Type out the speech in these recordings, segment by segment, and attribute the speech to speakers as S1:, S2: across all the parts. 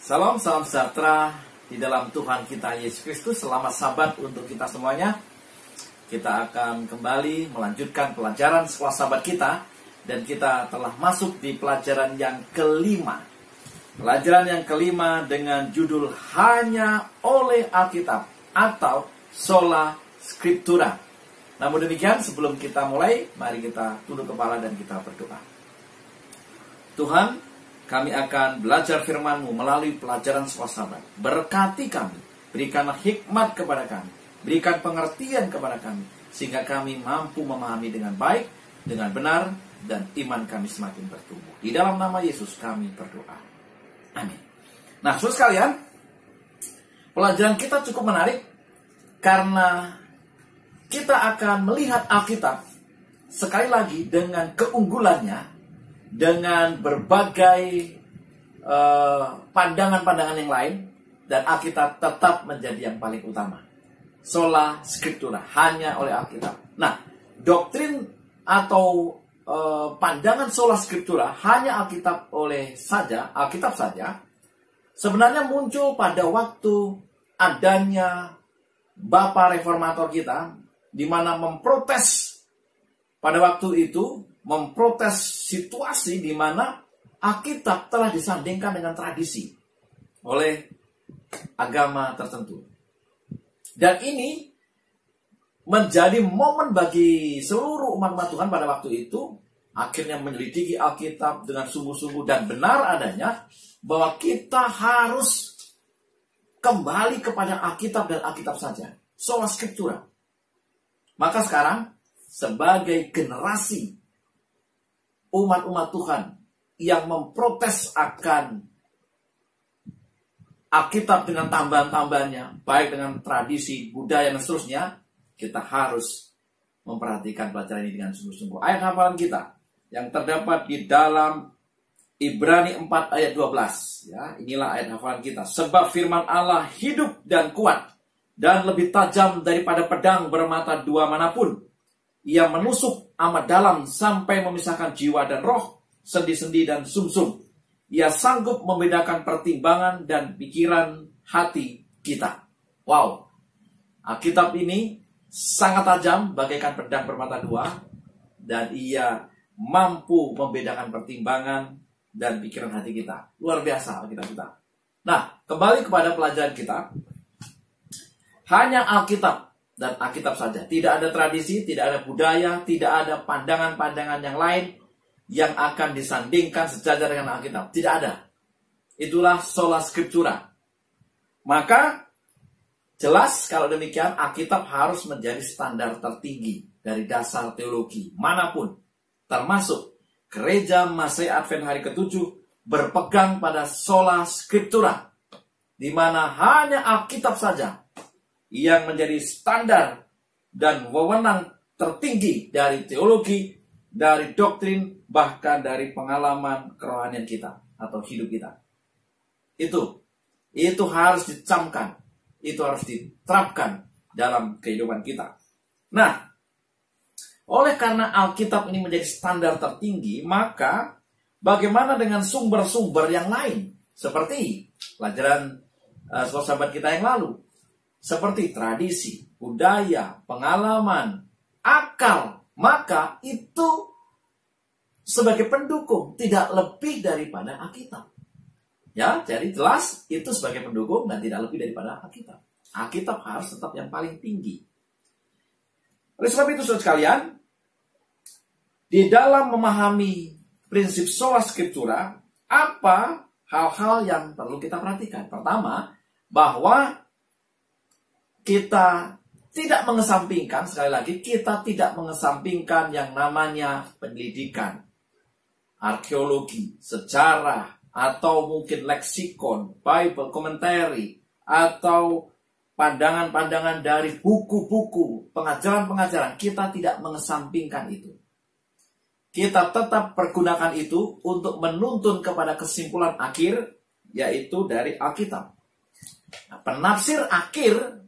S1: Salam sejahtera di dalam Tuhan kita Yesus Kristus. Selamat Sabat untuk kita semuanya. Kita akan kembali melanjutkan pelajaran sekolah Sabat kita. Dan kita telah masuk di pelajaran yang kelima. Pelajaran yang kelima dengan judul Hanya oleh Alkitab atau Sola Scriptura. Namun demikian, sebelum kita mulai, mari kita tunduk kepala dan kita berdoa. Tuhan, kami akan belajar firman-Mu melalui pelajaran sekolah Sabat. Berkati kami, berikanlah hikmat kepada kami, berikan pengertian kepada kami, sehingga kami mampu memahami dengan baik, dengan benar, dan iman kami semakin bertumbuh. Di dalam nama Yesus kami berdoa. Amin. Nah, saudara sekalian, pelajaran kita cukup menarik karena kita akan melihat Alkitab sekali lagi dengan keunggulannya, dengan berbagai pandangan-pandangan yang lain, dan Alkitab tetap menjadi yang paling utama. Sola Scriptura, hanya oleh Alkitab. Nah, doktrin atau pandangan Sola Scriptura, hanya Alkitab saja, sebenarnya muncul pada waktu adanya Bapak Reformator kita, di mana memprotes pada waktu itu, memprotes situasi di mana Alkitab telah disandingkan dengan tradisi oleh agama tertentu. Dan ini menjadi momen bagi seluruh umat Tuhan pada waktu itu, akhirnya menyelidiki Alkitab dengan sungguh-sungguh dan benar adanya bahwa kita harus kembali kepada Alkitab dan Alkitab saja, Sola Scriptura. Maka sekarang, sebagai generasi umat-umat Tuhan yang memprotes akan Alkitab dengan tambahan-tambahannya, baik dengan tradisi, budaya, dan seterusnya, kita harus memperhatikan pelajaran ini dengan sungguh-sungguh. Ayat hafalan kita yang terdapat di dalam Ibrani 4 ayat 12. Ya, inilah ayat hafalan kita. Sebab firman Allah hidup dan kuat, dan lebih tajam daripada pedang bermata dua manapun. Ia menusuk amat dalam sampai memisahkan jiwa dan roh, sendi-sendi dan sumsum. Ia sanggup membedakan pertimbangan dan pikiran hati kita. Wow, Alkitab ini sangat tajam bagaikan pedang bermata dua, dan ia mampu membedakan pertimbangan dan pikiran hati kita. Luar biasa Alkitab kita. Nah, kembali kepada pelajaran kita. Hanya Alkitab dan Alkitab saja. Tidak ada tradisi, tidak ada budaya, tidak ada pandangan-pandangan yang lain yang akan disandingkan sejajar dengan Alkitab. Tidak ada. Itulah Sola Scriptura. Maka jelas kalau demikian, Alkitab harus menjadi standar tertinggi dari dasar teologi manapun, termasuk Gereja Masai Advent hari ke-7 berpegang pada Sola Scriptura, di mana hanya Alkitab saja yang menjadi standar dan wewenang tertinggi dari teologi, dari doktrin, bahkan dari pengalaman kerohanian kita atau hidup kita. Itu harus dicamkan, itu harus diterapkan dalam kehidupan kita. Nah, oleh karena Alkitab ini menjadi standar tertinggi, maka bagaimana dengan sumber-sumber yang lain? Seperti pelajaran sekolah Sabat kita yang lalu. Seperti tradisi, budaya, pengalaman, akal. Maka itu sebagai pendukung, tidak lebih daripada Alkitab. Ya, jadi jelas itu sebagai pendukung dan tidak lebih daripada Alkitab. Alkitab harus tetap yang paling tinggi. Oleh sebab itu, saudara sekalian, di dalam memahami prinsip Sola Scriptura, apa hal-hal yang perlu kita perhatikan? Pertama, bahwa kita tidak mengesampingkan, sekali lagi, kita tidak mengesampingkan yang namanya penyelidikan, arkeologi, sejarah, atau mungkin leksikon, Bible commentary, atau pandangan-pandangan dari buku-buku, pengajaran-pengajaran. Kita tidak mengesampingkan itu. Kita tetap pergunakan itu untuk menuntun kepada kesimpulan akhir, yaitu dari Alkitab. Nah, penafsir akhir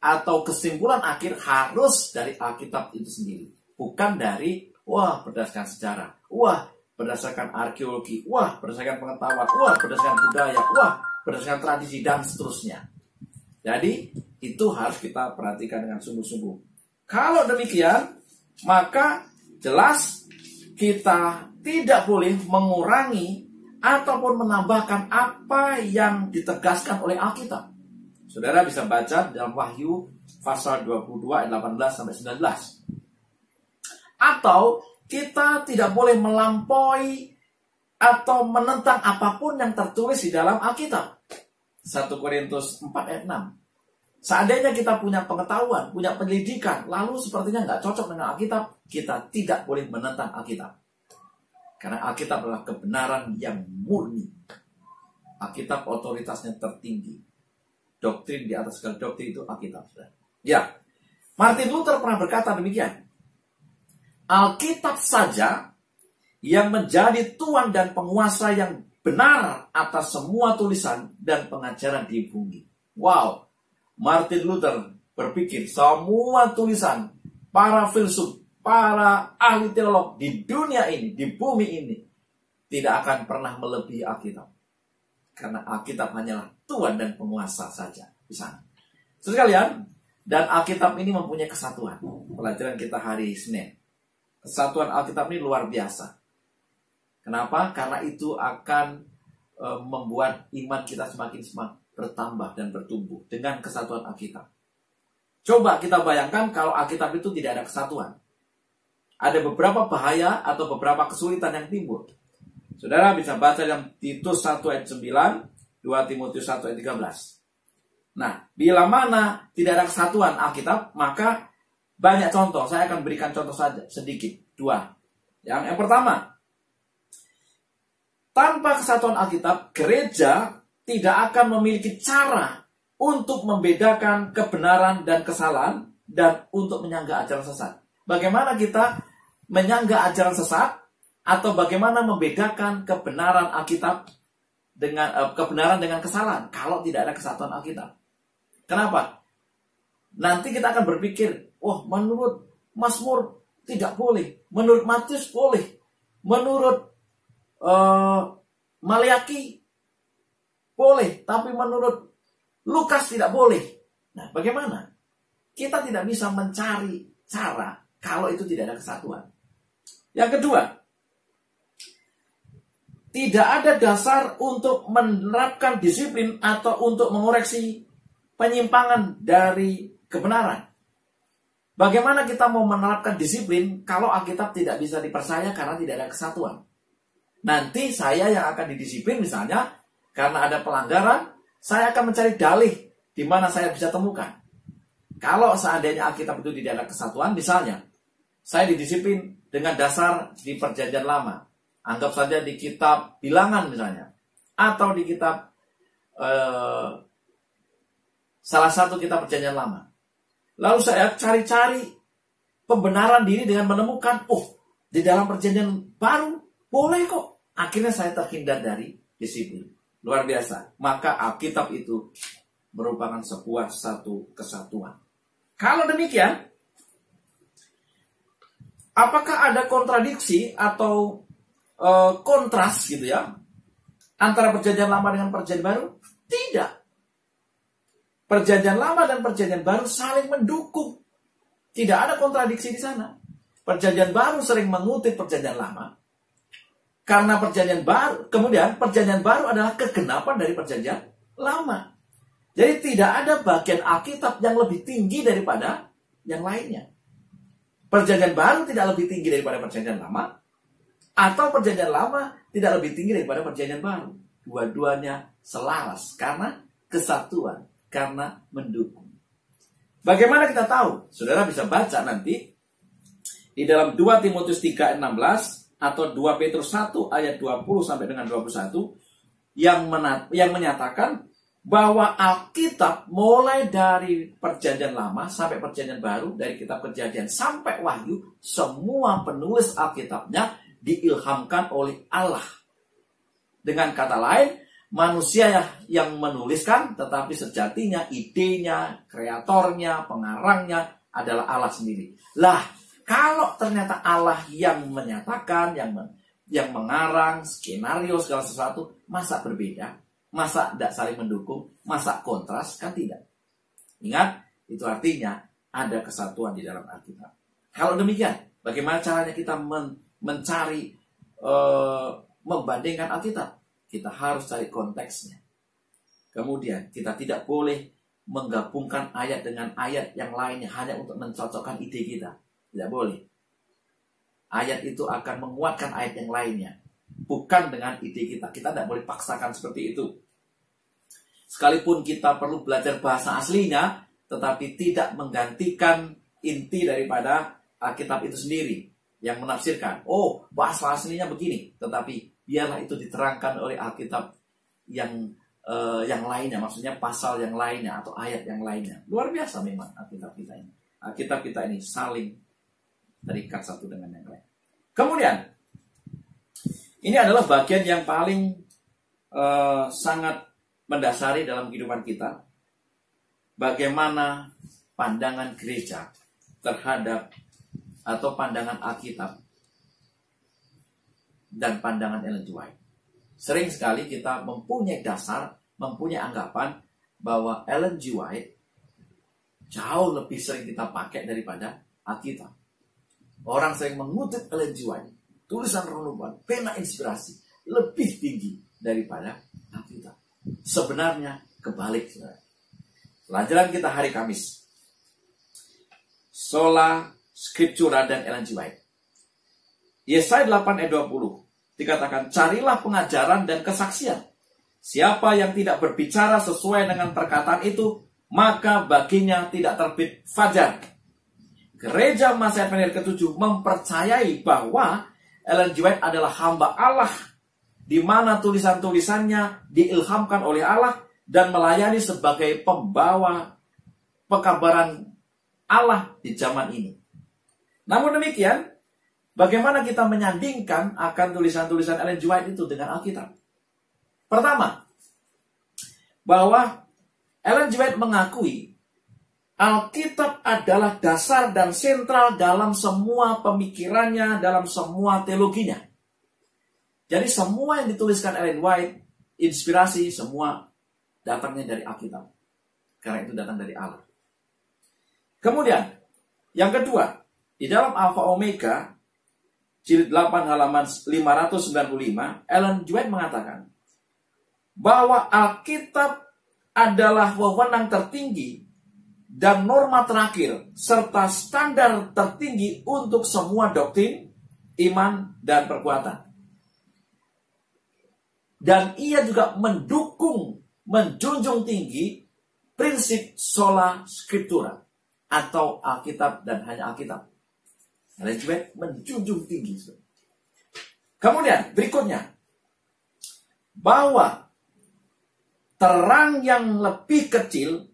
S1: atau kesimpulan akhir harus dari Alkitab itu sendiri. Bukan dari, berdasarkan sejarah, berdasarkan arkeologi, berdasarkan pengetahuan, berdasarkan budaya, berdasarkan tradisi, dan seterusnya. Jadi itu harus kita perhatikan dengan sungguh-sungguh. Kalau demikian, maka jelas kita tidak boleh mengurangi ataupun menambahkan apa yang ditegaskan oleh Alkitab. Saudara bisa baca dalam Wahyu pasal 22 ayat 18 sampai 19. Atau kita tidak boleh melampaui atau menentang apapun yang tertulis di dalam Alkitab. 1 Korintus 4 ayat 6. Seandainya kita punya pengetahuan, punya penyelidikan, lalu sepertinya nggak cocok dengan Alkitab, kita tidak boleh menentang Alkitab. Karena Alkitab adalah kebenaran yang murni. Alkitab otoritasnya tertinggi. Doktrin di atas segala doktrin itu Alkitab. Ya, Martin Luther pernah berkata demikian. Alkitab saja yang menjadi tuan dan penguasa yang benar atas semua tulisan dan pengajaran di bumi. Wow, Martin Luther berpikir semua tulisan para filsuf, para ahli teolog di dunia ini, di bumi ini, tidak akan pernah melebihi Alkitab. Karena Alkitab hanyalah tuan dan penguasa saja di sana. Sekalian, dan Alkitab ini mempunyai kesatuan. Pelajaran kita hari Senin. Kesatuan Alkitab ini luar biasa. Kenapa? Karena itu akan membuat iman kita semakin bertambah dan bertumbuh dengan kesatuan Alkitab. Coba kita bayangkan kalau Alkitab itu tidak ada kesatuan. Ada beberapa bahaya atau beberapa kesulitan yang timbul. Saudara bisa baca dalam Titus 1 ayat 9, 2 Timotius 1 ayat 13. Nah, bila mana tidak ada kesatuan Alkitab, maka banyak contoh. Saya akan berikan contoh saja sedikit, 2. Yang pertama, tanpa kesatuan Alkitab, gereja tidak akan memiliki cara untuk membedakan kebenaran dan kesalahan dan untuk menyanggah ajaran sesat. Bagaimana kita menyanggah ajaran sesat atau bagaimana membedakan kebenaran Alkitab dengan kebenaran dengan kesalahan kalau tidak ada kesatuan Alkitab? Kenapa? Nanti kita akan berpikir, menurut Mazmur tidak boleh, menurut Matius boleh, menurut Maliaki boleh, tapi menurut Lukas tidak boleh. Nah, bagaimana? Kita tidak bisa mencari cara kalau itu tidak ada kesatuan. Yang kedua, tidak ada dasar untuk menerapkan disiplin atau untuk mengoreksi penyimpangan dari kebenaran. Bagaimana kita mau menerapkan disiplin kalau Alkitab tidak bisa dipercaya karena tidak ada kesatuan? Nanti saya yang akan didisiplin misalnya karena ada pelanggaran, saya akan mencari dalih di mana saya bisa temukan. Kalau seandainya Alkitab itu tidak ada kesatuan, misalnya saya didisiplin dengan dasar di Perjanjian Lama, anggap saja di kitab Bilangan misalnya, atau di kitab salah satu kitab Perjanjian Lama. Lalu saya cari-cari pembenaran diri dengan menemukan, di dalam Perjanjian Baru boleh kok. Akhirnya saya terhindar dari disiplin. Luar biasa. Maka Alkitab itu merupakan sebuah satu kesatuan. Kalau demikian, apakah ada kontradiksi atau kontras gitu ya antara Perjanjian Lama dengan Perjanjian Baru? Tidak. Perjanjian Lama dan Perjanjian Baru saling mendukung. Tidak ada kontradiksi di sana. Perjanjian Baru sering mengutip Perjanjian Lama. Karena Perjanjian Baru, kemudian Perjanjian Baru adalah kegenapan dari Perjanjian Lama. Jadi tidak ada bagian Alkitab yang lebih tinggi daripada yang lainnya. Perjanjian Baru tidak lebih tinggi daripada Perjanjian Lama, atau Perjanjian Lama tidak lebih tinggi daripada Perjanjian Baru. Dua-duanya selaras karena kesatuan, karena mendukung. Bagaimana kita tahu? Saudara bisa baca nanti di dalam 2 Timotius 3 ayat 16 atau 2 Petrus 1 ayat 20 sampai dengan 21 yang menyatakan bahwa Alkitab mulai dari Perjanjian Lama sampai Perjanjian Baru, dari kitab Kejadian sampai Wahyu, semua penulis Alkitabnya diilhamkan oleh Allah. Dengan kata lain, manusia yang menuliskan, tetapi sejatinya idenya, kreatornya, pengarangnya adalah Allah sendiri. Lah, kalau ternyata Allah yang menyatakan, yang mengarang skenario segala sesuatu, masa berbeda? Masa tidak saling mendukung? Masa kontras? Kan tidak. Ingat, itu artinya ada kesatuan di dalam Alkitab. Kalau demikian, bagaimana caranya kita mencari, membandingkan Alkitab? Kita harus cari konteksnya. Kemudian, kita tidak boleh menggabungkan ayat dengan ayat yang lainnya hanya untuk mencocokkan ide kita. Tidak boleh. Ayat itu akan menguatkan ayat yang lainnya, bukan dengan ide kita. Kita tidak boleh paksakan seperti itu. Sekalipun kita perlu belajar bahasa aslinya, tetapi tidak menggantikan inti daripada Alkitab itu sendiri yang menafsirkan. Oh, bahasa aslinya begini, tetapi biarlah itu diterangkan oleh Alkitab yang lainnya, maksudnya pasal yang lainnya atau ayat yang lainnya. Luar biasa memang Alkitab kita ini. Alkitab kita ini saling terikat satu dengan yang lain. Kemudian, ini adalah bagian yang paling sangat mendasari dalam kehidupan kita. Bagaimana pandangan gereja terhadap atau pandangan Alkitab dan pandangan Ellen G. White. Sering sekali kita mempunyai dasar, mempunyai anggapan bahwa Ellen G. White jauh lebih sering kita pakai daripada Alkitab. Orang sering mengutip Ellen G. White, tulisan renungan, pena inspirasi, lebih tinggi daripada Alkitab. Sebenarnya kebalik. Pelajaran kita hari Kamis. Sola Scriptura dan Ellen G. White. Yesaya 8 ayat 20 dikatakan, carilah pengajaran dan kesaksian. Siapa yang tidak berbicara sesuai dengan perkataan itu, maka baginya tidak terbit fajar. Gereja Masa Penil ke-7 mempercayai bahwa Ellen G. White adalah hamba Allah, di mana tulisan-tulisannya diilhamkan oleh Allah dan melayani sebagai pembawa pekabaran Allah di zaman ini. Namun demikian, bagaimana kita menyandingkan akan tulisan-tulisan Ellen G. White itu dengan Alkitab? Pertama, bahwa Ellen G. White mengakui Alkitab adalah dasar dan sentral dalam semua pemikirannya, dalam semua teologinya. Jadi semua yang dituliskan Ellen White, inspirasi semua datangnya dari Alkitab. Karena itu datang dari Allah. Kemudian, yang kedua, di dalam Alfa Omega, jilid 8 halaman 595, Ellen G. White mengatakan bahwa Alkitab adalah wewenang tertinggi dan norma terakhir, serta standar tertinggi untuk semua doktrin, iman, dan perbuatan. Dan ia juga menjunjung tinggi prinsip sola scriptura, atau Alkitab dan hanya Alkitab. Ellen G. White menjunjung tinggi. Kemudian berikutnya, bahwa terang yang lebih kecil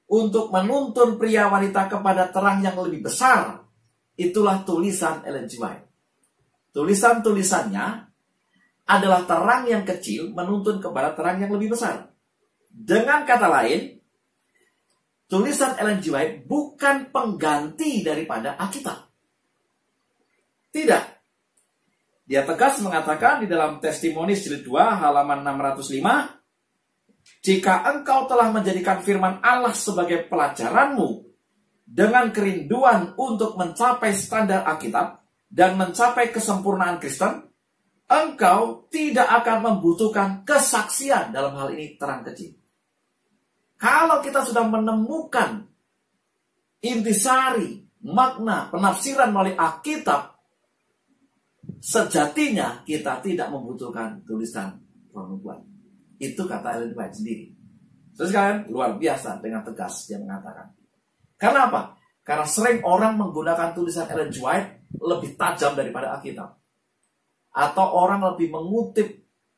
S1: untuk menuntun pria wanita kepada terang yang lebih besar, itulah tulisan Ellen G. White. Tulisan-tulisannya adalah terang yang kecil menuntun kepada terang yang lebih besar. Dengan kata lain, tulisan Ellen G. White bukan pengganti daripada Alkitab. Tidak. Dia tegas mengatakan di dalam Testimoni jilid 2 halaman 605, jika engkau telah menjadikan firman Allah sebagai pelajaranmu dengan kerinduan untuk mencapai standar Alkitab dan mencapai kesempurnaan Kristen, engkau tidak akan membutuhkan kesaksian, dalam hal ini terang kecil. Kalau kita sudah menemukan intisari, makna, penafsiran melalui Alkitab, sejatinya kita tidak membutuhkan tulisan penubuhan. Itu kata Ellen White sendiri. Terus kalian luar biasa dengan tegas dia mengatakan. Karena apa? Karena sering orang menggunakan tulisan Ellen White lebih tajam daripada Alkitab. Atau orang lebih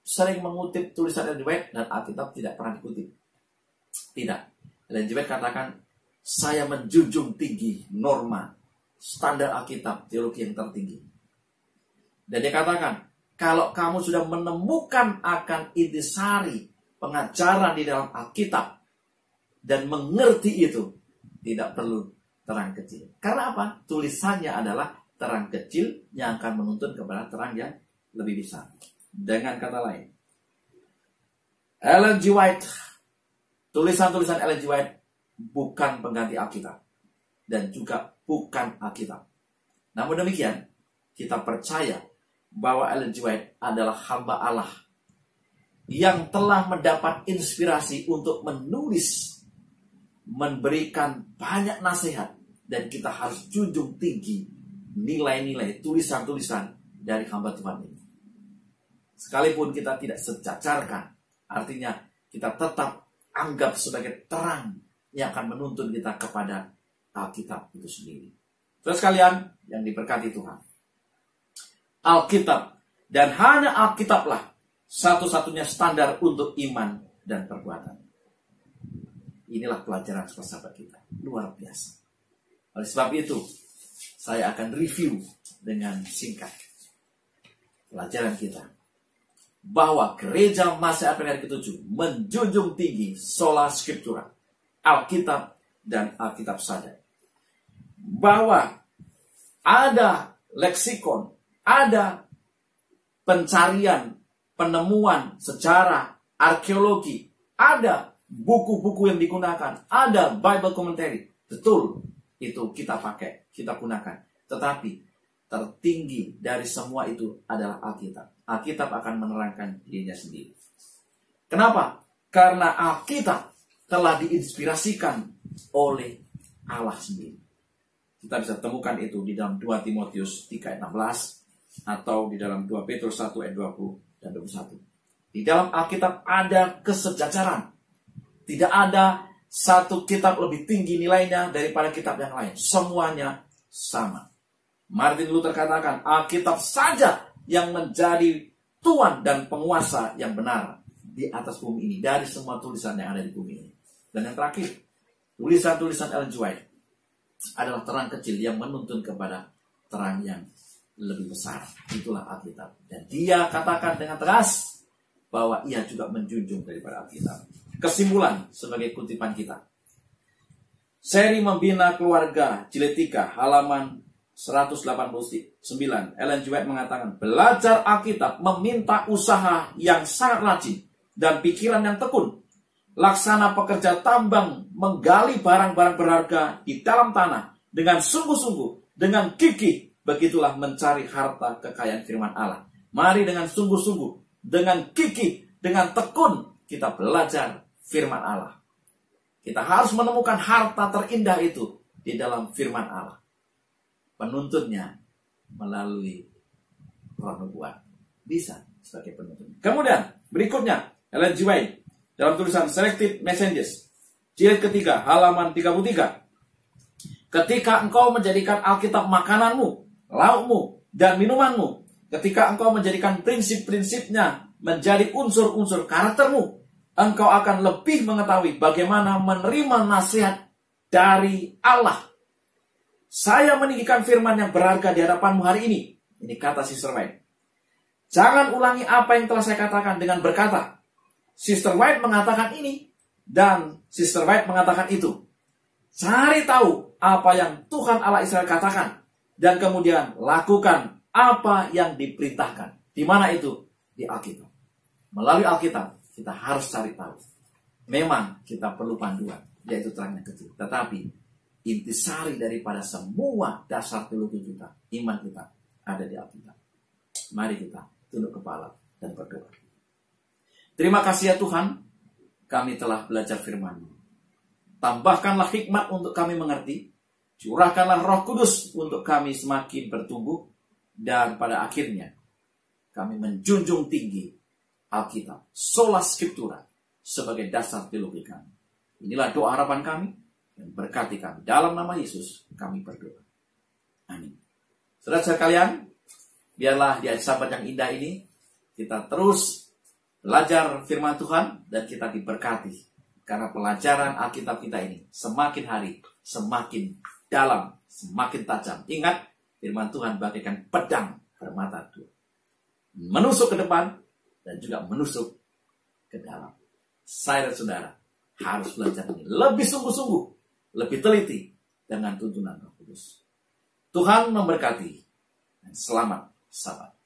S1: sering mengutip tulisan Ellen White dan Alkitab tidak pernah dikutip. Tidak. Ellen White katakan, saya menjunjung tinggi norma, standar Alkitab, teologi yang tertinggi. Dan dia katakan, kalau kamu sudah menemukan akan intisari pengajaran di dalam Alkitab dan mengerti itu, tidak perlu terang kecil. Karena apa? Tulisannya adalah terang kecil yang akan menuntun kepada terang yang lebih besar. Dengan kata lain, Ellen G. White, tulisan-tulisan Ellen G. White bukan pengganti Alkitab dan juga bukan Alkitab. Namun demikian, kita percaya bahwa Ellen G. White adalah hamba Allah yang telah mendapat inspirasi untuk menulis, memberikan banyak nasihat, dan kita harus junjung tinggi nilai-nilai tulisan-tulisan dari hamba Tuhan ini. Sekalipun kita tidak sejajarkan, artinya kita tetap anggap sebagai terang yang akan menuntun kita kepada Alkitab itu sendiri. Terus kalian yang diberkati Tuhan, Alkitab dan hanya Alkitablah satu-satunya standar untuk iman dan perbuatan. Inilah pelajaran sahabat kita, luar biasa. Oleh sebab itu, saya akan review dengan singkat pelajaran kita, bahwa gereja masa APKR ke-7 menjunjung tinggi sola scriptura, Alkitab dan Alkitab saja. Bahwa ada leksikon, ada pencarian, penemuan, sejarah, arkeologi, ada buku-buku yang digunakan, ada Bible commentary. Betul, itu kita pakai, kita gunakan. Tetapi tertinggi dari semua itu adalah Alkitab. Alkitab akan menerangkan dirinya sendiri. Kenapa? Karena Alkitab telah diinspirasikan oleh Allah sendiri. Kita bisa temukan itu di dalam 2 Timotius 3 ayat 16 atau di dalam 2 Petrus 1 ayat 20 dan 21. Di dalam Alkitab ada kesejajaran. Tidak ada satu kitab lebih tinggi nilainya daripada kitab yang lain. Semuanya sama. Martin Luther katakan, Alkitab saja yang menjadi tuan dan penguasa yang benar di atas bumi ini, dari semua tulisan yang ada di bumi ini. Dan yang terakhir, tulisan-tulisan Ellen G. White adalah terang kecil yang menuntun kepada terang yang lebih besar. Itulah Alkitab. Dan dia katakan dengan tegas bahwa ia juga menjunjung daripada Alkitab. Kesimpulan sebagai kutipan kita. Seri Membina Keluarga Jilid 3 halaman 189. Ellen G. White mengatakan, belajar Alkitab meminta usaha yang sangat rajin dan pikiran yang tekun. Laksana pekerja tambang menggali barang-barang berharga di dalam tanah dengan sungguh-sungguh, dengan gigih. Begitulah mencari harta kekayaan firman Allah. Mari dengan sungguh-sungguh, dengan gigih, dengan tekun kita belajar firman Allah. Kita harus menemukan harta terindah itu di dalam firman Allah. Penuntunnya melalui roh nubuat. Bisa sebagai penuntun. Kemudian berikutnya Ellen G. White dalam tulisan Selected Messages jilid ketiga halaman 33. Ketika engkau menjadikan Alkitab makananmu, laukmu, dan minumanmu, ketika engkau menjadikan prinsip-prinsipnya menjadi unsur-unsur karaktermu, engkau akan lebih mengetahui bagaimana menerima nasihat dari Allah. Saya meninggikan firman yang berharga di hadapanmu hari ini. Ini kata Sister White. Jangan ulangi apa yang telah saya katakan dengan berkata, Sister White mengatakan ini, dan Sister White mengatakan itu. Cari tahu apa yang Tuhan Allah Israel katakan, dan kemudian lakukan apa yang diperintahkan. Di mana itu? Di Alkitab. Melalui Alkitab, kita harus cari tahu. Memang kita perlu panduan, yaitu terangnya kecil. Tetapi intisari daripada semua dasar teologi kita, iman kita, ada di Alkitab. Mari kita tunduk kepala dan berdoa. Terima kasih ya Tuhan, kami telah belajar firman-Mu. Tambahkanlah hikmat untuk kami mengerti, curahkanlah Roh Kudus untuk kami semakin bertumbuh, dan pada akhirnya kami menjunjung tinggi Alkitab, sola scriptura, sebagai dasar teologi kami. Inilah doa harapan kami, dan berkati kami. Dalam nama Yesus kami berdoa. Amin. Saudara-saudara kalian, biarlah di hari Sabat yang indah ini kita terus belajar firman Tuhan dan kita diberkati. Karena pelajaran Alkitab kita ini semakin hari semakin dalam, semakin tajam. Ingat, firman Tuhan bagaikan pedang bermata dua. Menusuk ke depan dan juga menusuk ke dalam. Saya dan saudara harus belajar ini lebih sungguh-sungguh, lebih teliti dengan tuntunan Roh Kudus. Tuhan memberkati dan selamat Sabat.